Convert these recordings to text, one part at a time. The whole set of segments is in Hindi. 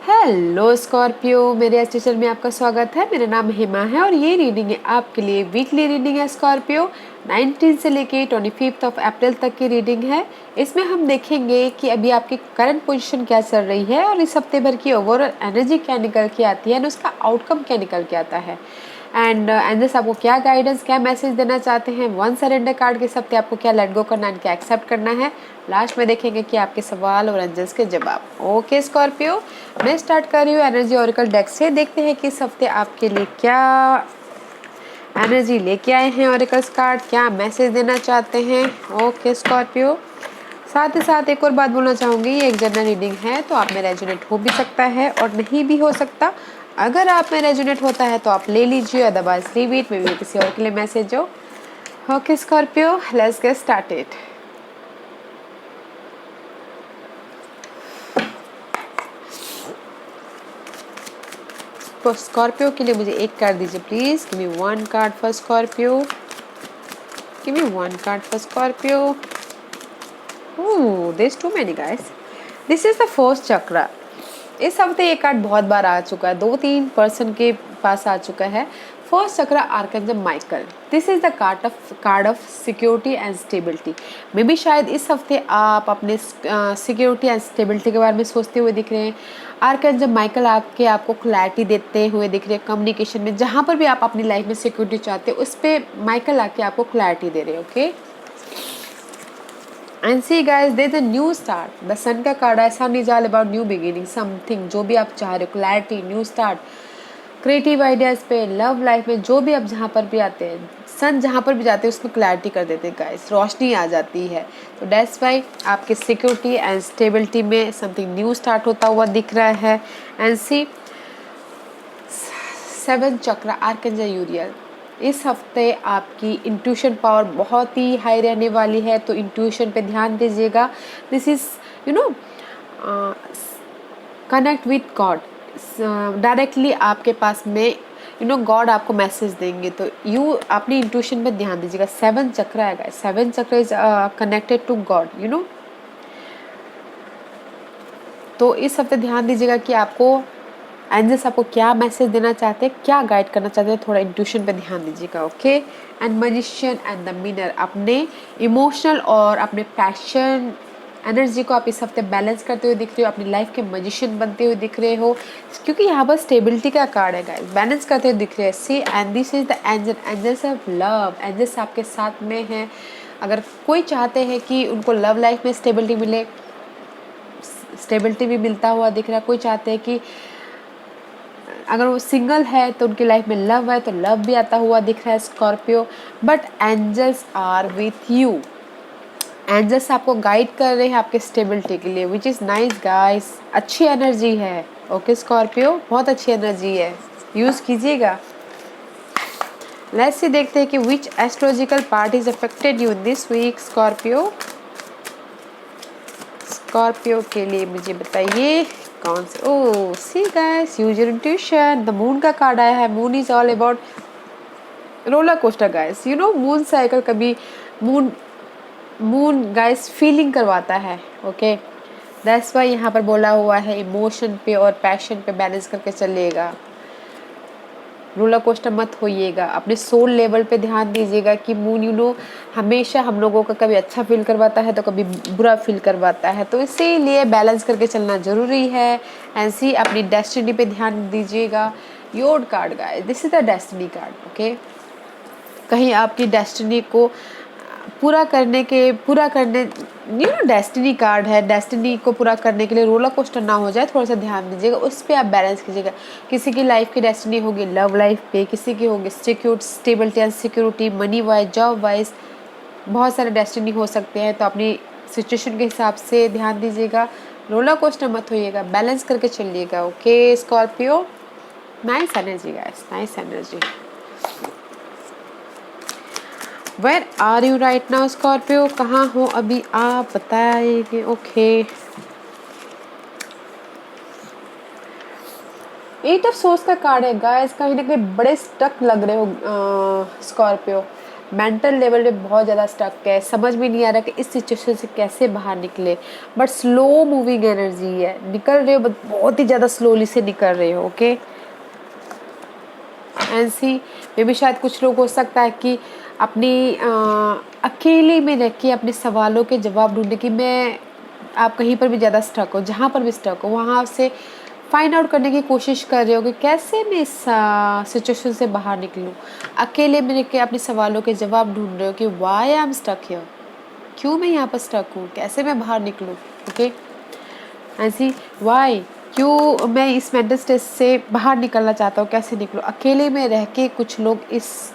हेलो स्कॉर्पियो, मेरे इस चैनल में आपका स्वागत है। मेरा नाम हेमा है और ये रीडिंग है आपके लिए वीकली रीडिंग है स्कॉर्पियो। 19 से लेके 25 अप्रैल तक की रीडिंग है। इसमें हम देखेंगे कि अभी आपकी करंट पोजीशन क्या चल रही है और इस हफ्ते भर की ओवरऑल एनर्जी क्या निकल के आती है और उसका आउटकम क्या निकल के आता है। एंड एंजल्स आपको क्या गाइडेंस, क्या मैसेज देना चाहते हैं। वन सरेंडर कार्ड के इस हफ्ते आपको क्या लेट गो करना है, क्या एक्सेप्ट करना है। लास्ट में देखेंगे कि आपके सवाल और एंजल्स के जवाब। ओके स्कॉर्पियो, मैं स्टार्ट कर रही हूँ एनर्जी ओरेकल डेक से। देखते हैं कि इस हफ्ते आपके लिए क्या एनर्जी लेके आए हैं ओरेकल्स कार्ड, क्या मैसेज देना चाहते हैं। ओके स्कॉर्पियो, साथ ही साथ एक और बात बोलना चाहूँगी, ये एक जनरल रीडिंग है तो आप में रेजोनेट हो भी सकता है और नहीं भी हो सकता। अगर आप में रेजोनेट होता है तो आप ले लीजिए, otherwise leave it, maybe किसी और के लिए मैसेज हो। Okay Scorpio, let's get started. Scorpio के लिए मुझे एक कार्ड दीजिए please. Give me one card for Scorpio. Give me one card for Scorpio. Oh, there is too many guys. This is the first chakra. इस हफ्ते ये कार्ड बहुत बार आ चुका है, 2-3 पर्सन के पास आ चुका है। First chakra archangel Michael. This is the card of security and stability. Maybe शायद इस हफ्ते आप अपने सिक्योरिटी एंड स्टेबिलिटी के बारे में सोचते हुए दिख रहे हैं। आर्कैंजल माइकल आपको क्लैरिटी देते हुए दिख रहे हैं कम्युनिकेशन में। जहाँ पर भी आप अपनी लाइफ में सिक्योरिटी चाहते हो उस पर माइकल आके आपको क्लैरिटी दे रहे हैं। Okay, and see guys, there is a new start. The sun का कार्ड है, sun is all about new beginning, something जो भी आप चाह रहे हो, clarity, new start, creative ideas पे, लव लाइफ में, जो भी आप जहाँ पर भी आते हैं, सन जहाँ पर भी जाते हैं उसमें क्लैरिटी कर देते हैं गाइस, रोशनी आ जाती है। तो दैट्स वाई आपके सिक्योरिटी एंड स्टेबिलिटी में समथिंग न्यू स्टार्ट होता हुआ दिख रहा है। एंड सी 7 चक्र आर्कैंजल यूरियल। इस हफ्ते आपकी इंट्यूशन पावर बहुत ही हाई रहने वाली है, तो इंट्यूशन पे ध्यान दीजिएगा। This is you know connect with God. Directly आपके पास में गॉड आपको मैसेज देंगे, तो यू अपनी इंट्यूशन पे ध्यान दीजिएगा। 7 चक्र है, 7 चक्र इज कनेक्टेड टू गॉड। तो इस हफ्ते ध्यान दीजिएगा कि आपको एंजल्स आपको क्या मैसेज देना चाहते हैं, क्या गाइड करना चाहते हैं, थोड़ा इंट्यूशन पे ध्यान दीजिएगा। Okay, and magician and the minor, अपने इमोशनल और अपने पैशन एनर्जी को आप इस हफ्ते बैलेंस करते हुए दिख रहे हो, अपनी लाइफ के मैजिशियन बनते हुए दिख रहे हो, क्योंकि यहाँ पर स्टेबिलिटी का कार्ड है गाइस, बैलेंस करते हुए दिख रहे हैं। See and this is the angel, angels of love, angels आपके साथ में हैं। अगर कोई चाहते हैं कि उनको लव लाइफ में स्टेबिलिटी मिले, स्टेबिलिटी भी मिलता हुआ दिख रहा है। कोई चाहते हैं कि अगर वो सिंगल है तो उनकी लाइफ में लव है, तो लव भी आता हुआ दिख रहा है Scorpio. But angels are with you, angels आपको गाइड कर रहे हैं आपके स्टेबिलिटी के लिए, विच इज़ नाइस गाइस। अच्छी एनर्जी है। ओके स्कॉर्पियो, बहुत अच्छी एनर्जी है, यूज़ कीजिएगा। लेट्स सी, देखते हैं कि which astrological part is affected you in this week Scorpio. Scorpio के लिए मुझे बताइए कौन से। Oh see guys, use your intuition. The moon का कार्ड आया है। Moon is all about roller coaster guys. Moon cycle, कभी मून गाइस फीलिंग करवाता है। ओके, दैट्स वाई यहाँ पर बोला हुआ है इमोशन पे और पैशन पे बैलेंस करके चलिएगा, रोलर कोस्टर मत होइएगा। अपने सोल लेवल पे ध्यान दीजिएगा कि मून हमेशा हम लोगों का कभी अच्छा फील करवाता है तो कभी बुरा फील करवाता है, तो इसीलिए बैलेंस करके चलना ज़रूरी है। ऐसी अपनी डेस्टिनी पे ध्यान दीजिएगा। Your card guys, this is the destiny card. Okay, कहीं आपकी डेस्टिनी को पूरा करने डेस्टिनी कार्ड है, डेस्टिनी को पूरा करने के लिए रोलर कोस्टर ना हो जाए, थोड़ा सा ध्यान दीजिएगा, उस पर आप बैलेंस कीजिएगा। किसी की लाइफ की डेस्टिनी होगी लव लाइफ पे, किसी की होगी stability and security, money wise, job wise, बहुत सारे डेस्टिनी हो सकते हैं। तो अपनी सिचुएशन के हिसाब से ध्यान दीजिएगा, रोलर कोस्टर मत होइएगा, बैलेंस करके चलिएगा। Okay Scorpio, nice energy guys, nice energy. Where are you right now Scorpio, कहाँ हो अभी आप बताइए। ओके, 8 ऑफ सोर्स का कार्ड है गाइस। कहीं ना कहीं बड़े स्टक लग रहे हो स्कॉर्पियो, मेंटल लेवल पे बहुत ज़्यादा स्टक है, समझ में नहीं आ रहा कि इस सिचुएशन से कैसे बाहर निकले, बट स्लो मूविंग एनर्जी है, निकल रहे हो बट बहुत ही ज़्यादा स्लोली से निकल रहे हो। ओके, एंड सी मे भी शायद कुछ लोग हो सकता है कि अपनी अकेले में रह के अपने सवालों के जवाब ढूंढने की, मैं आप कहीं पर भी ज़्यादा स्टक हो, जहाँ पर भी स्टक हो वहाँ से फाइंड आउट करने की कोशिश कर रहे हो कि कैसे मैं इस सिचुएशन से बाहर निकलूँ। अकेले में रह के अपने सवालों के जवाब ढूंढ रहे हो कि why I am stuck here, क्यों मैं यहाँ पर स्टक हूँ, कैसे मैं बाहर निकलूँ। ओके, ऐसी वाई, क्यों मैं इस मेंटल स्ट्रेस से बाहर निकलना चाहता हूँ, कैसे निकलूँ। अकेले में रह के कुछ लोग इस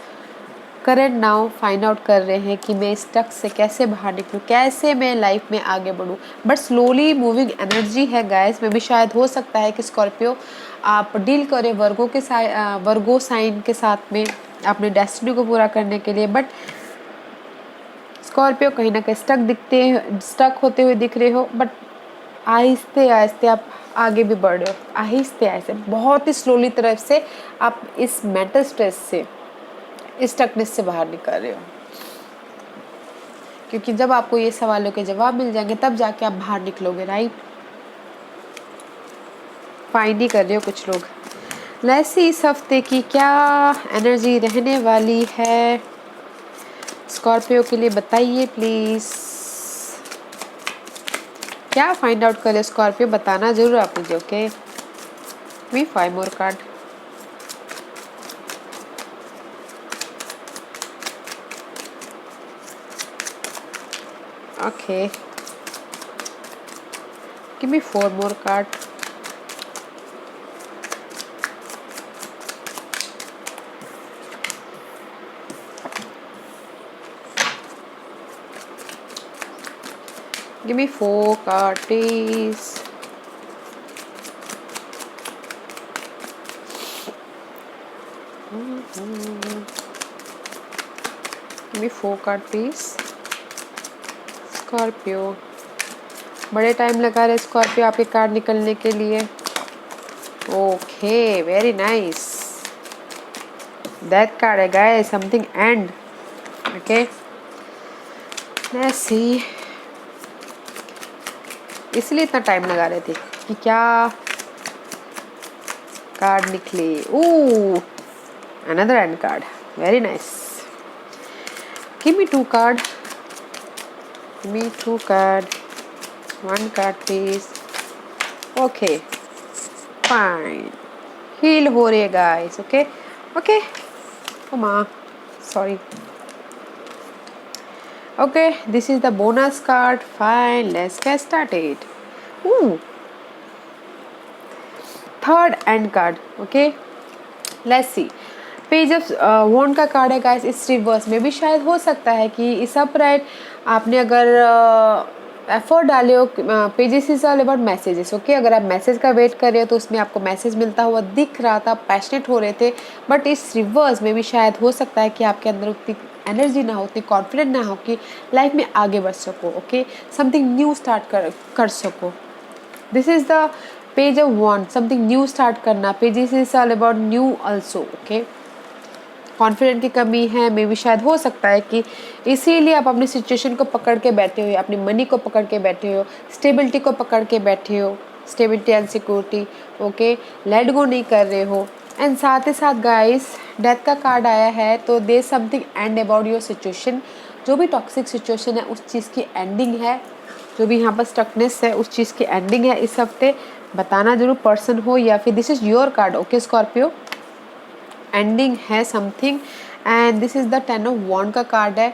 करंट नाउ फाइंड आउट कर रहे हैं कि मैं इस स्टक से कैसे बाहर निकलूँ, कैसे मैं लाइफ में आगे बढ़ूँ, बट स्लोली मूविंग एनर्जी है गाइस। में भी शायद हो सकता है कि स्कॉर्पियो आप डील करें वर्गो साइन के साथ में अपने डेस्टिनी को पूरा करने के लिए, बट स्कॉर्पियो कहीं ना कहीं स्टक होते हुए दिख रहे हो, बट आहिस्ते आहिस्ते आप आगे भी बढ़ रहे हो, आहिस्ते आहिस्ते बहुत ही स्लोली तरफ से आप इस मेंटल स्ट्रेस से, इस स्टकनेस से बाहर निकल रहे हो। क्योंकि जब आपको ये सवालों के जवाब मिल जाएंगे तब जाके आप बाहर निकलोगे, राइट। फाइंड ही कर रहे हो कुछ लोग। वैसे इस हफ्ते की क्या एनर्जी रहने वाली है स्कॉर्पियो के लिए, बताइए प्लीज। क्या फाइंड आउट करे स्कॉर्पियो, बताना जरूर आप मुझे। Okay, we 5 more card. Okay, give me 4 more card. Give me 4 card, please. Give me 4 card, please. Scorpio, बड़े टाइम लगा रहे स्कॉर्पियो आपके कार्ड निकलने के लिए। Okay, very nice. That card है guys, something end. Okay, let's see, इसलिए इतना टाइम लगा रहे थे कि क्या कार्ड निकले। Oh, another end card, very nice. Give me 2 card, give me 2 card, 1 card please. Okay, fine, heal हो रही है गाइस। ओके ओके, ओमा sorry. Okay, this is the bonus card. Fine, let's get started. Ooh, third end card. Okay, let's see. Page of wand का कार्ड है गाइस, इस रिवर्स में भी शायद हो सकता है कि इस अपराइट आपने अगर एफर्ट डाले हो। Pages is all about messages. Okay, अगर आप मैसेज का वेट कर रहे हो तो उसमें आपको मैसेज मिलता हुआ दिख रहा था, पैशनेट हो रहे थे, बट इस रिवर्स में भी शायद हो सकता है कि आपके अंदर उतनी एनर्जी ना हो, उतनी कॉन्फिडेंट ना हो कि लाइफ में आगे बढ़ सको। ओके, समथिंग न्यू स्टार्ट कर सको। This is the page of wand, something new start करना। Pages is all about new also. Okay, confident की कमी है, मे भी शायद हो सकता है कि इसीलिए आप अपनी सिचुएशन को पकड़ के बैठे हो, अपनी मनी को पकड़ के बैठे हो, स्टेबिलिटी को पकड़ के बैठे हो, stability and security. Okay, let go नहीं कर रहे हो। एंड साथ ही साथ गाइस, डेथ का कार्ड आया है, तो there something end about your situation. जो भी टॉक्सिक सिचुएशन है उस चीज़ की एंडिंग है, जो भी यहाँ पर स्टकनेस है उस चीज़ की एंडिंग है इस हफ्ते। बताना जरूर, पर्सन हो या फिर this is your card. Okay Scorpio, ending है something. And this is the 10 of wand का कार्ड है।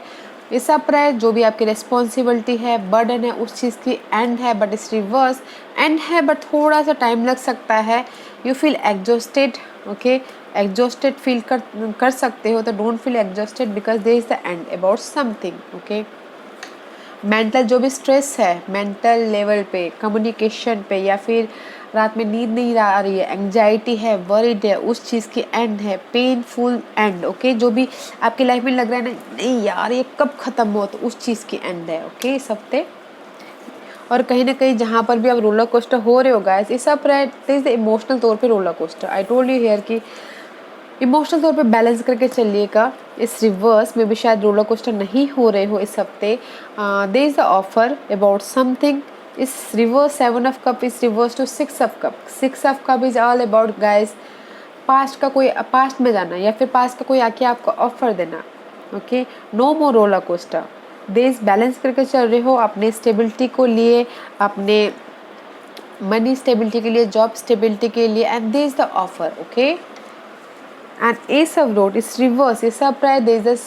इस अप्रैल जो भी आपकी रिस्पॉन्सिबिलिटी है, बर्डन है, उस चीज़ की एंड है, बट इस रिवर्स एंड है, बट थोड़ा सा टाइम लग सकता है। You feel exhausted. Okay, exhausted feel कर सकते हो, तो don't feel exhausted because there is the end about something. Okay, mental जो भी स्ट्रेस है, मेंटल लेवल पे, कम्युनिकेशन पे, या फिर रात में नींद नहीं आ रही है, एंजाइटी है, वरीड है, उस चीज़ की एंड है, पेनफुल एंड। ओके, जो भी आपकी लाइफ में लग रहा है ना, नहीं यार ये कब ख़त्म हो, तो उस चीज़ की एंड है। ओके, इस हफ्ते। और कहीं ना कहीं जहाँ पर भी आप रोलर कोस्टर हो रहे हो गाइस, इस सब इमोशनल तौर पे roller coaster. I told you here कि इमोशनल तौर पे बैलेंस करके चलिएगा। इस रिवर्स में भी शायद रोलर कोस्टर नहीं हो रहे हो इस हफ्ते। There is the offer about something. इस reverse 7 of cup is reverse to 6 of cup. 6 of cup is all about guys past का कोई पास्ट में जाना या फिर पास्ट का कोई आके आपको ऑफर देना। ओके, नो मोर रोलर कोस्टर। देश बैलेंस करके चल रहे हो अपने स्टेबिलिटी को लिए, अपने मनी स्टेबिलिटी के लिए, जॉब स्टेबिलिटी के लिए, and there is the offer. Okay, and ace of rod is reverse ये सब प्राय there is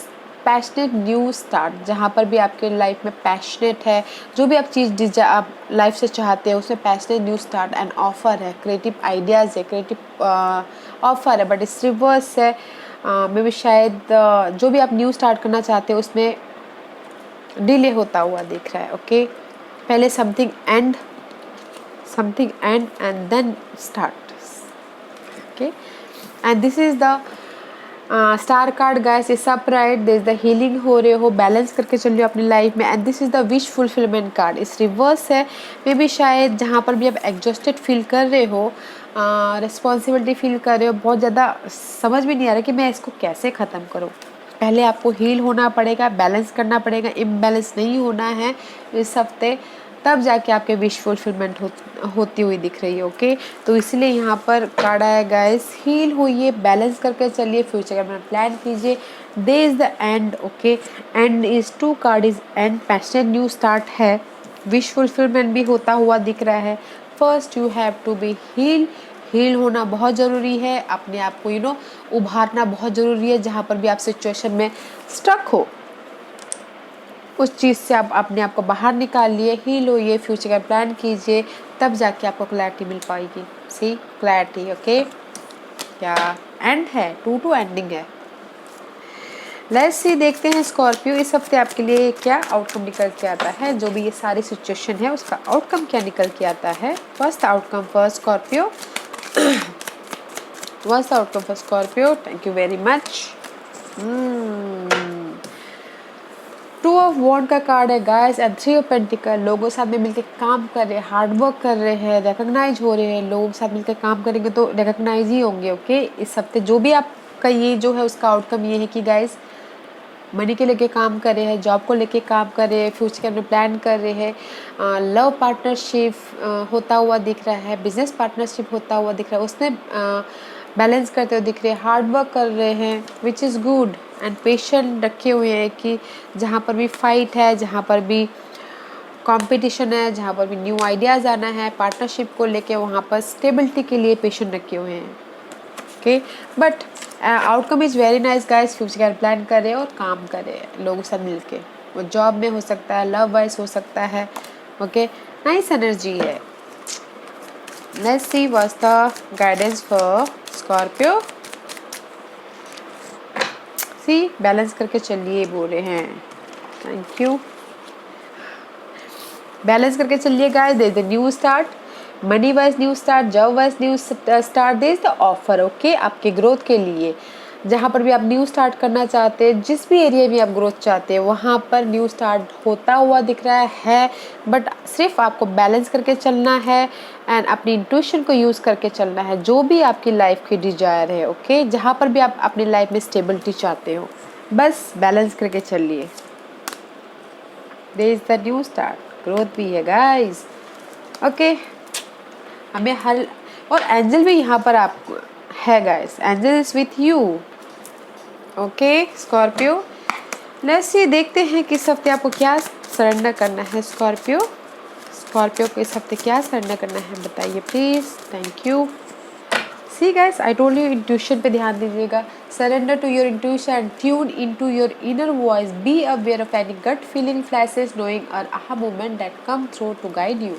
passionate new start. जहाँ पर भी आपके लाइफ में पैशनेट है, जो भी आप चीज़ आप लाइफ से चाहते हो उसमें passionate new start and offer है, क्रिएटिव आइडियाज़ है, क्रिएटिव ऑफर है। बट इस रिवर्स है मे भी शायद जो भी आप न्यू स्टार्ट करना चाहते हो उसमें डिले होता हुआ दिख रहा है। ओके, पहले something end and then start. Okay, and this is the star card guys is upright. There is the healing हो रहे हो, बैलेंस करके चल रहे हो अपनी लाइफ में, and this is the wish fulfilment card इस रिवर्स है। मे बी शायद जहाँ पर भी आप एग्जॉस्टेड फील कर रहे हो, रिस्पॉन्सिबिलिटी फील कर रहे हो, बहुत ज़्यादा समझ में नहीं आ रहा कि मैं इसको कैसे ख़त्म करूँ। पहले आपको हील होना पड़ेगा, बैलेंस करना पड़ेगा, इम्बैलेंस नहीं होना है इस हफ्ते, तब जाके आपके विश फुलफिलमेंट होती हुई दिख रही है। ओके, तो इसलिए यहाँ पर कार्ड आया गाइस, हील होइए, बैलेंस करके चलिए, फ्यूचर का प्लान कीजिए। There is the end. Okay, and is 2 card is end, passionate new start है, विश फुलफिलमेंट भी होता हुआ दिख रहा है। First you have to be heal होना बहुत ज़रूरी है, अपने आप को उभारना बहुत ज़रूरी है। जहाँ पर भी आप सिचुएशन में स्टक हो उस चीज़ से आप अपने आप को बाहर निकालिए, हील होइए, फ्यूचर का प्लान कीजिए, तब जाके आपको क्लैरिटी मिल पाएगी। सी क्लैरिटी। ओके, क्या एंड है, 2 एंडिंग है। लेट्स सी, देखते हैं स्कॉर्पियो इस हफ्ते आपके लिए क्या आउटकम निकल के आता है। जो भी ये सारी सिचुएशन है उसका आउटकम क्या निकल के आता है। First outcome for Scorpio What's the outcome for Scorpio? Thank you very much. 2 of wand का कार्ड है गाइस, एंड 3 ऑफ पेंटिकल। लोगों के साथ में मिलकर काम कर रहे हैं, हार्ड वर्क कर रहे हैं, रिकॉग्नाइज हो रहे हैं। लोगों के साथ मिलकर काम करेंगे तो रिकॉग्नाइज ही होंगे। ओके, इस हफ्ते जो भी आपका ये जो है उसका आउटकम ये है कि गाइस मनी के लेके काम कर रहे हैं, जॉब को लेके काम कर रहे हैं, फ्यूचर के अपने प्लान कर रहे हैं, लव पार्टनरशिप होता हुआ दिख रहा है, बिजनेस पार्टनरशिप होता हुआ दिख रहा है, उसमें बैलेंस करते हुए दिख रहे हैं, हार्ड वर्क कर रहे हैं, which is good, and patient रखे हुए हैं कि जहाँ पर भी फाइट है, जहाँ पर भी कंपटीशन है, जहाँ पर भी न्यू आइडियाज़ आना है पार्टनरशिप को लेके, वहाँ पर स्टेबिलिटी के लिए पेशेंट रखे हुए हैं। Okay, but outcome is very nice guys. Future का प्लान कर रहे हैं और काम कर रहे हैं लोगों के साथ मिलके, वो जॉब में हो सकता है, लव वाइज हो सकता है। ओके, नाइस एनर्जी है। Let's see what's the guidance for Scorpio. See, balance करके चलिए बोल रहे हैं। Thank you. बैलेंस करके चलिए guys. There is the new start, money wise new start, job wise new start. There is the offer. Okay, आपके ग्रोथ के लिए जहाँ पर भी आप न्यू स्टार्ट करना चाहते हैं, जिस भी एरिया में आप ग्रोथ चाहते हैं, वहाँ पर न्यू स्टार्ट होता हुआ दिख रहा है। बट सिर्फ आपको बैलेंस करके चलना है एंड अपनी इंट्यूशन को यूज़ करके चलना है, जो भी आपकी लाइफ की डिजायर है। ओके, जहाँ पर भी आप अपनी लाइफ में स्टेबिलिटी चाहते हो, बस बैलेंस करके चलिए। There is the new start, growth भी है गाइस। ओके, हमें हर और एंजल भी यहाँ पर आप है guys, angel is with you. Okay Scorpio, let's see, देखते हैं कि इस हफ्ते आपको क्या सरेंडर करना है। स्कॉर्पियो को इस हफ्ते क्या सरेंडर करना है बताइए please. Thank you. See guys, I told you, intuition पे ध्यान दीजिएगा। Surrender to your intuition, tune into your inner voice, be aware of any gut feeling flashes, knowing और aha moment that come through to guide you.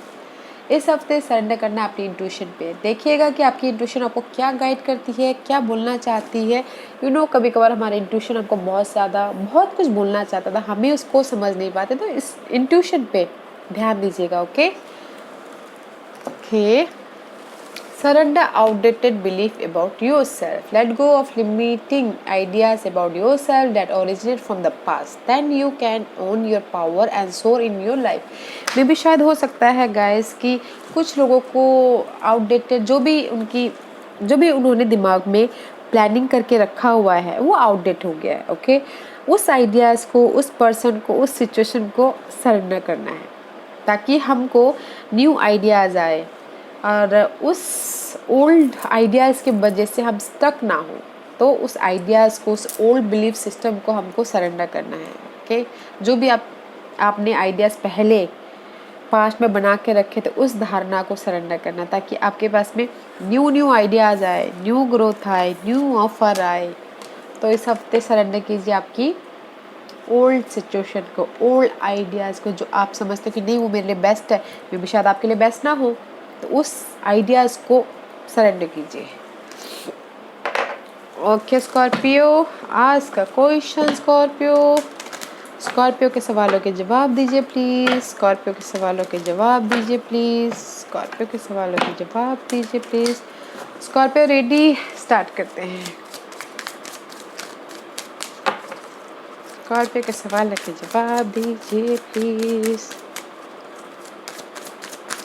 इस हफ्ते सरेंडर करना अपनी इंट्यूशन पे। देखिएगा कि आपकी इंट्यूशन आपको क्या गाइड करती है, क्या बोलना चाहती है। कभी कभार हमारा इंट्यूशन हमको बहुत कुछ बोलना चाहता था, हमें उसको समझ नहीं पाते, तो इस इंट्यूशन पे ध्यान दीजिएगा। Okay, surrender outdated belief about yourself. Let go of limiting ideas about yourself that originate from the past. Then you can own your power and soar in your life. मे भी शायद हो सकता है गाइस कि कुछ लोगों को आउटडेटेड जो भी उन्होंने दिमाग में प्लानिंग करके रखा हुआ है वो आउटडेट हो गया है। ओके, उस आइडियाज़ को, उस पर्सन को, उस सिचुएशन को सरेंडर करना है ताकि हमको न्यू आइडियाज़ आए और उस ओल्ड आइडियाज़ के वजह से हम स्टक ना हो। तो उस आइडियाज़ को, उस ओल्ड बिलीफ सिस्टम को हमको सरेंडर करना है। ओके, जो भी आपने आइडियाज़ पहले पास्ट में बना के रखे थे उस धारणा को सरेंडर करना ताकि आपके पास में न्यू आइडियाज़ आए, न्यू ग्रोथ आए, न्यू ऑफर आए। तो इस हफ्ते सरेंडर कीजिए आपकी ओल्ड सिचुएशन को, ओल्ड आइडियाज़ को जो आप समझते हो कि नहीं वो मेरे लिए बेस्ट है, मे भी शायद आपके लिए बेस्ट ना हो, तो उस आइडियाज़ को सरेंडर कीजिए। ओके स्कॉर्पियो, आज का क्वेश्चन स्कॉर्पियो के सवालों के जवाब दीजिए प्लीज़। स्कॉर्पियो के सवालों के जवाब दीजिए प्लीज़। स्कॉर्पियो के सवालों के जवाब दीजिए प्लीज़। स्कॉर्पियो रेडी, स्टार्ट करते हैं। स्कॉर्पियो के सवालों के जवाब दीजिए प्लीज़।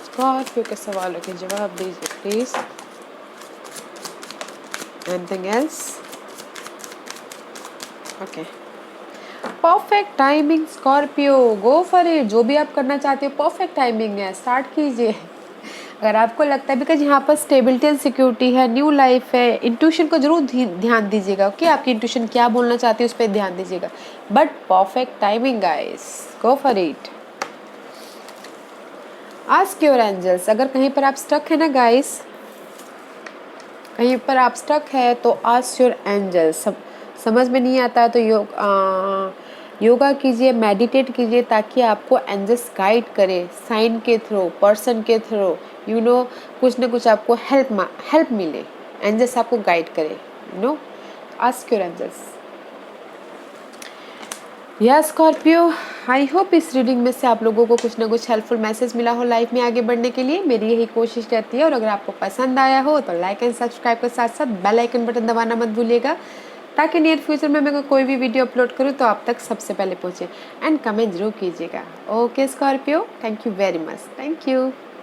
स्कॉर्पियो के सवालों के जवाब दीजिए please. Anything else? Okay, perfect timing Scorpio, go for it. जो भी आप करना चाहते हो परफेक्ट टाइमिंग है, स्टार्ट कीजिए। अगर आपको लगता है बिकॉज यहाँ पर स्टेबिलिटी एंड सिक्योरिटी है, न्यू लाइफ है, इंट्यूशन को जरूर ध्यान दीजिएगा। ओके, आपकी इंट्यूशन क्या बोलना चाहती है उस पर ध्यान दीजिएगा, but perfect timing guys, go for it. Ask your angels, अगर कहीं पर आप स्टक है ना गाइस, कहीं पर आप स्टक है तो आस्क योर एंजल्स। समझ में नहीं आता है तो योगा कीजिए, मेडिटेट कीजिए ताकि आपको एंजल्स गाइड करे, साइन के थ्रू, पर्सन के थ्रू, कुछ ना कुछ आपको हेल्प मिले, एंजल्स आपको गाइड करे, आस्क योर एंजल्स। या स्कॉर्पियो, आई होप इस रीडिंग में से आप लोगों को कुछ ना कुछ हेल्पफुल मैसेज मिला हो लाइफ में आगे बढ़ने के लिए। मेरी यही कोशिश रहती है, और अगर आपको पसंद आया हो तो लाइक एंड सब्सक्राइब के साथ साथ बेल आइकन बटन दबाना मत भूलिएगा ताकि नियर फ्यूचर में मैं कोई भी वीडियो अपलोड करूँ तो आप तक सबसे पहले पहुँचे। एंड कमेंट जरूर कीजिएगा। Okay Scorpio, thank you very much, thank you.